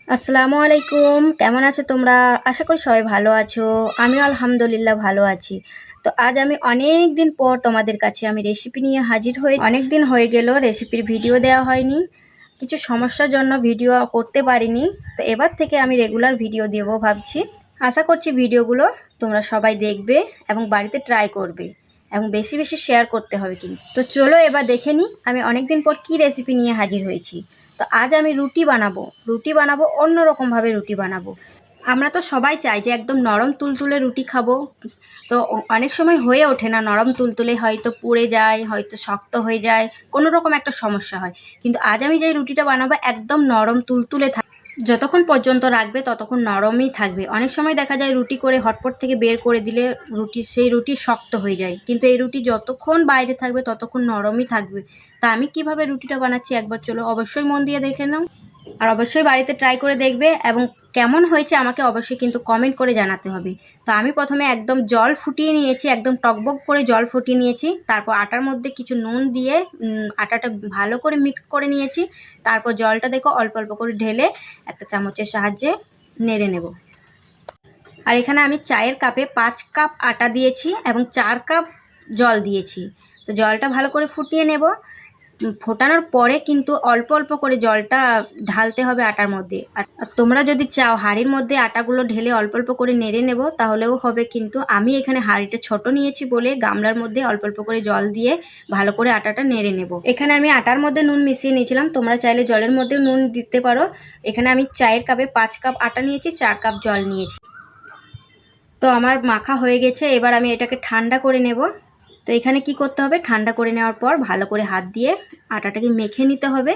আসসালামু আলাইকুম, কেমন আছো তোমরা? আশা করি সবাই ভালো আছো। আমিও আলহামদুলিল্লাহ ভালো আছি। তো আজ আমি অনেক দিন পর তোমাদের কাছে আমি রেসিপি নিয়ে হাজির হয়ে অনেক দিন হয়ে গেল রেসিপির ভিডিও দেওয়া হয়নি। কিছু সমস্যার জন্য ভিডিও করতে পারিনি। তো এবার থেকে আমি রেগুলার ভিডিও দেব ভাবছি। আশা করছি ভিডিওগুলো তোমরা সবাই দেখবে এবং বাড়িতে ট্রাই করবে এবং বেশি বেশি শেয়ার করতে হবে কিন্তু। তো চলো এবার দেখে নিই আমি অনেক দিন পর কী রেসিপি নিয়ে হাজির হয়েছি। তো আজ আমি রুটি বানাবো অন্যরকমভাবে রুটি বানাবো। আমরা তো সবাই চাই যে একদম নরম তুলতুলে রুটি খাবো। তো অনেক সময় হয়ে ওঠে না নরম তুলতুলে, হয়তো পুড়ে যায়, হয়তো শক্ত হয়ে যায়, কোনো রকম একটা সমস্যা হয়। কিন্তু আজ আমি যে রুটিটা বানাবো একদম নরম তুলতুলে যতক্ষণ পর্যন্ত রাখবে ততক্ষণ নরমই থাকবে। অনেক সময় দেখা যায় রুটি করে হটপট থেকে বের করে দিলে সেই রুটি শক্ত হয়ে যায়, কিন্তু এই রুটি যতক্ষণ বাইরে থাকবে ততক্ষণ নরমই থাকবে। তা আমি কিভাবে রুটিটা বানাচ্ছি একবার চলো অবশ্যই মন দিয়ে দেখে নাও, আর অবশ্যই বাড়িতে ট্রাই করে দেখবে এবং কেমন হয়েছে আমাকে অবশ্যই কিন্তু কমেন্ট করে জানাতে হবে। তো আমি প্রথমে একদম জল ফুটিয়ে নিয়েছি, একদম টকবক করে জল ফুটিয়ে নিয়েছি। তারপর আটার মধ্যে কিছু নুন দিয়ে আটাটা ভালো করে মিক্স করে নিয়েছি। তারপর জলটা দেখো অল্প অল্প করে ঢেলে একটা চামচের সাহায্যে নেড়ে নেব। আর এখানে আমি চায়ের কাপে 5 কাপ আটা দিয়েছি এবং 4 কাপ জল দিয়েছি। তো জলটা ভালো করে ফুটিয়ে নেব। ফোটানোর পরে কিন্তু অল্প অল্প করে জলটা ঢালতে হবে আটার মধ্যে। আর তোমরা যদি চাও হাঁড়ির মধ্যে আটাগুলো ঢেলে অল্প অল্প করে নেড়ে নেব তাহলেও হবে, কিন্তু আমি এখানে হাঁড়িটা ছোট নিয়েছি বলে গামলার মধ্যে অল্প অল্প করে জল দিয়ে ভালো করে আটাটা নেড়ে নেব। এখানে আমি আটার মধ্যে নুন মিশিয়ে নিয়েছিলাম, তোমরা চাইলে জলের মধ্যেও নুন দিতে পারো। এখানে আমি চায়ের কাপে 5 কাপ আটা নিয়েছি, 4 কাপ জল নিয়েছি। তো আমার মাখা হয়ে গেছে, এবার আমি এটাকে ঠান্ডা করে নেব। তো এখানে কি করতে হবে, ঠান্ডা করে নেওয়ার পর ভালো করে হাত দিয়ে আটাটাকে মেখে নিতে হবে।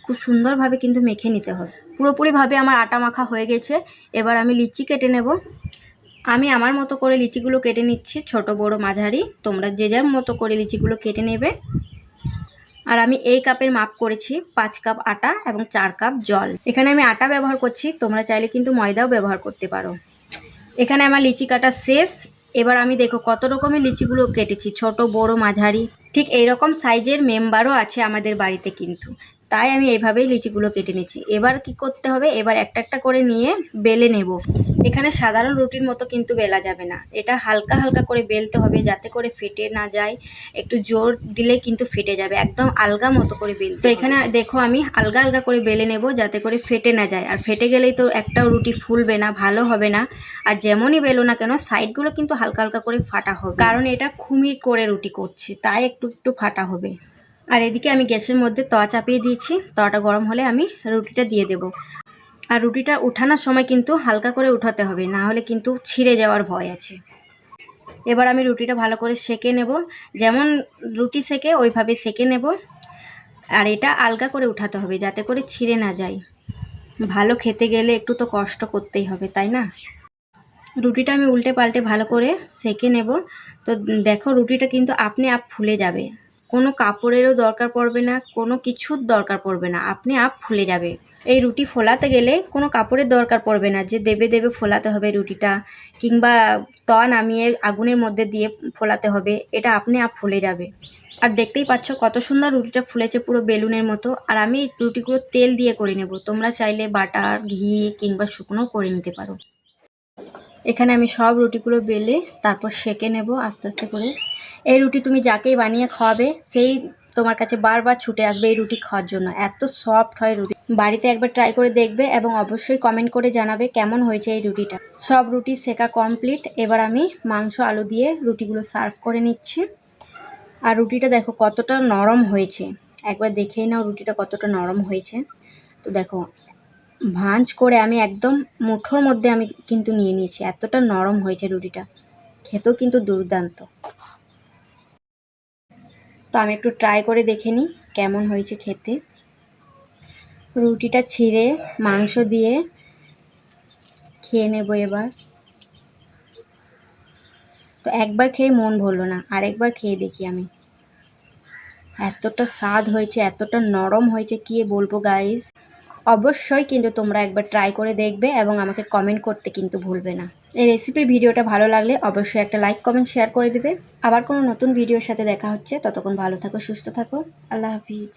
খুব সুন্দরভাবে কিন্তু মেখে নিতে হবে। পুরোপুরিভাবে আমার আটা মাখা হয়ে গেছে। এবার আমি লিচি কেটে নেব। আমি আমার মতো করে লিচিগুলো কেটে নিচ্ছি, ছোট বড় মাঝারি। তোমরা যে যার মতো করে লিচিগুলো কেটে নেবে। আর আমি এই কাপের মাপ করেছি 5 কাপ আটা এবং 4 কাপ জল। এখানে আমি আটা ব্যবহার করছি, তোমরা চাইলে কিন্তু ময়দাও ব্যবহার করতে পারো। এখানে আমার লিচি কাটা শেষ। এবার আমি দেখো কত রকমের লিচিগুলো কেটেছি, ছোট বড় মাঝারি। ঠিক এইরকম সাইজের মেম্বারও আছে আমাদের বাড়িতে কিন্তু, তাই আমি এইভাবেই লিচিগুলো কেটে নিচ্ছি। এবার কি করতে হবে, এবার একটা একটা করে নিয়ে বেলে নেব। এখানে সাধারণ রুটির মতো কিন্তু বেলা যাবে না, এটা হালকা হালকা করে বেলতে হবে যাতে করে ফেটে না যায়। একটু জোর দিলে কিন্তু ফেটে যাবে, একদম আলগা মতো করে বেলতে। তো এখানে দেখো আমি আলগা আলগা করে বেলে নেব যাতে করে ফেটে না যায়, আর ফেটে গেলেই তো একটাও রুটি ফুলবে না, ভালো হবে না। আর যেমনই বেলো না কেন সাইডগুলো কিন্তু হালকা হালকা করে ফাটা হবে, কারণ এটা খুমির করে রুটি করছি তাই একটু একটু ফাটা হবে। আর এদিকে আমি গ্যাসের মধ্যে তাওয়া চাপিয়ে দিয়েছি, তাওয়াটা গরম হলে আমি রুটিটা দিয়ে দেব। আর রুটিটা উঠানোর সময় কিন্তু হালকা করে উঠাতে হবে, না হলে কিন্তু ছিঁড়ে যাওয়ার ভয় আছে। এবার আমি রুটিটা ভালো করে সেঁকে নেব, যেমন রুটি সেঁকে ওইভাবে সেঁকে নেব। আর এটা আলগা করে উঠাতে হবে যাতে করে ছিঁড়ে না যায়। ভালো খেতে গেলে একটু তো কষ্ট করতেই হবে, তাই না? রুটিটা আমি উল্টে পাল্টে ভালো করে সেঁকে নেব। তো দেখো রুটিটা কিন্তু আপনি আপ ফুলে যাবে, কোনো কাপড়েরও দরকার পড়বে না, কোনো কিছুর দরকার পড়বে না, আপনি আপ ফুলে যাবে। এই রুটি ফোলাতে গেলে কোনো কাপড়ের দরকার পড়বে না যে দেবে দেবে ফোলাতে হবে রুটিটা, কিংবা তাওয়া নামিয়ে আগুনের মধ্যে দিয়ে ফোলাতে হবে, এটা আপনি আপ ফুলে যাবে। আর দেখতেই পাচ্ছ কত সুন্দর রুটিটা ফুলেছে, পুরো বেলুনের মতো। আর আমি রুটিগুলো তেল দিয়ে করে নেব, তোমরা চাইলে বাটার ঘি কিংবা শুকনো করে নিতে পারো। এখানে আমি সব রুটিগুলো বেলে তারপর সেঁকে নেব আস্তে আস্তে করে। এই রুটি তুমি যাকেই বানিয়ে খাওয়াবে সেই তোমার কাছে বারবার ছুটে আসবে এই রুটি খাওয়ার জন্য, এত সফট হয় রুটি। বাড়িতে একবার ট্রাই করে দেখবে এবং অবশ্যই কমেন্ট করে জানাবে কেমন হয়েছে এই রুটিটা। সব রুটি সেঁকা কমপ্লিট। এবার আমি মাংস আলু দিয়ে রুটিগুলো সার্ভ করে নিচ্ছি। আর রুটিটা দেখো কতটা নরম হয়েছে, একবার দেখেই নাও রুটিটা কতটা নরম হয়েছে। তো দেখো ভাঁজ করে আমি একদম মুঠোর মধ্যে আমি কিন্তু নিয়ে নিয়েছি, এতটা নরম হয়েছে রুটিটা, খেতেও কিন্তু দুর্দান্ত। তো আমি একটু ট্রাই করে দেখে নিই কেমন হয়েছে খেতে। রুটিটা ছিঁড়ে মাংস দিয়ে খেয়ে নেব এবার। তো একবার খেয়ে মন ভরলো না, আরেকবার খেয়ে দেখি আমি। এতটা স্বাদ হয়েছে, এতটা নরম হয়েছে, কি বলবো গাইস। অবশ্যই কিন্তু তোমরা একবার ট্রাই করে দেখবে এবং আমাকে কমেন্ট করতে কিন্তু ভুলবে না। এই রেসিপির ভিডিওটা ভালো লাগলে অবশ্যই একটা লাইক কমেন্ট শেয়ার করে দেবে। আবার কোনো নতুন ভিডিওর সাথে দেখা হচ্ছে, ততক্ষণ ভালো থাকো, সুস্থ থাকো, আল্লাহ হাফিজ।